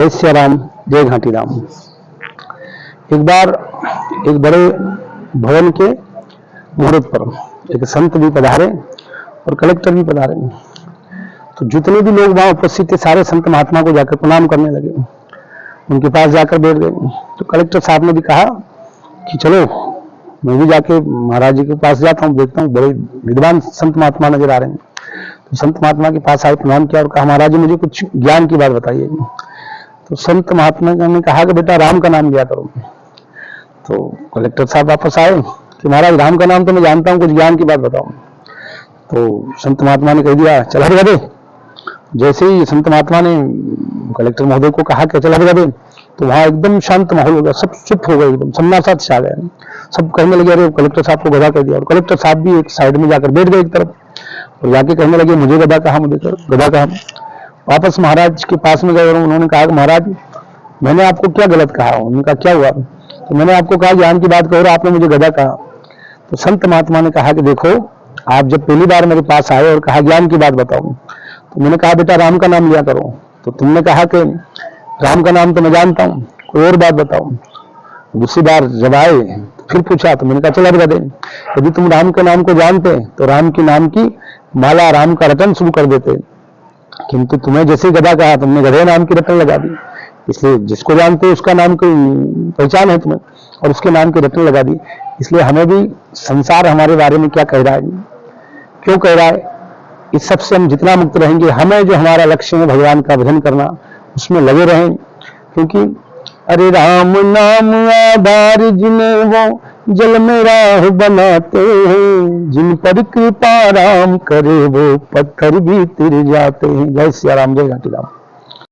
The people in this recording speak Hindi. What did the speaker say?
जय श्री राम, जय घाटी राम। एक बार एक बड़े भवन के मुहूर्त पर एक संत भी पधारे और कलेक्टर भी पधारे। तो जितने भी लोग वहां उपस्थित थे सारे संत महात्मा को जाकर प्रणाम करने लगे, उनके पास जाकर बैठ गए। तो कलेक्टर साहब ने भी कहा कि चलो मैं भी जाके महाराज जी के पास जाता हूँ, देखता हूँ, बड़े विद्वान संत महात्मा नजर आ रहे हैं। तो संत महात्मा के पास आए, प्रणाम किया और कहा महाराज जी मुझे कुछ ज्ञान की बात बताइए। तो संत महात्मा ने कहा कि बेटा राम का नाम लिया करो। तो कलेक्टर साहब वापस आए कि महाराज राम का नाम तो मैं जानता हूं, कुछ ज्ञान की बात बताओ। तो संत महात्मा ने कह दिया चल हट गधे। जैसे ही संत महात्मा ने कलेक्टर महोदय को कहा कि चल हट गधे, तो वहां एकदम शांत माहौल हो गया, सब चुप हो गए, एकदम सन्नाटा छा गया। सब कहने लगे अरे कलेक्टर साहब को गधा कह दिया। और कलेक्टर साहब भी एक साइड में जाकर बैठ गए एक तरफ और जाके कहने लगे मुझे गधा कहा, मुझे गधा कहा। वापस महाराज के पास में गए और उन्होंने कहा कि महाराज मैंने आपको क्या गलत कहा। उन्होंने कहा क्या हुआ। तो मैंने आपको कहा ज्ञान की बात कहो, आपने मुझे गधा कहा। तो संत महात्मा ने कहा कि देखो आप जब पहली बार मेरे पास आए और कहा ज्ञान की बात बताओ, तो मैंने कहा बेटा राम का नाम लिया करो। तो तुमने कहा कि राम का नाम तो मैं जानता हूँ, कोई और बात बताओ। दूसरी बार जब आए फिर पूछा तो मैंने कहा चल गधे, यदि तुम राम के नाम को जानते तो राम के नाम की माला राम का रटन शुरू कर देते, किंतु तुम्हें जैसे गधा कहा तुमने गधे नाम की रटन लगा दी। इसलिए जिसको जानते हो उसका नाम की पहचान है तुम्हें और उसके नाम की रटन लगा दी। इसलिए हमें भी संसार हमारे बारे में क्या कह रहा है, क्यों कह रहा है, इस सब से हम जितना मुक्त रहेंगे, हमें जो हमारा लक्ष्य है भगवान का भजन करना, उसमें लगे रहें। क्योंकि अरे राम नाम आधार जिन्हें वो जल में राह बनाते हैं, जिन पर कृपा राम करे वो पत्थर भी तिर जाते हैं। जय श्री राम, जय घाटी राम।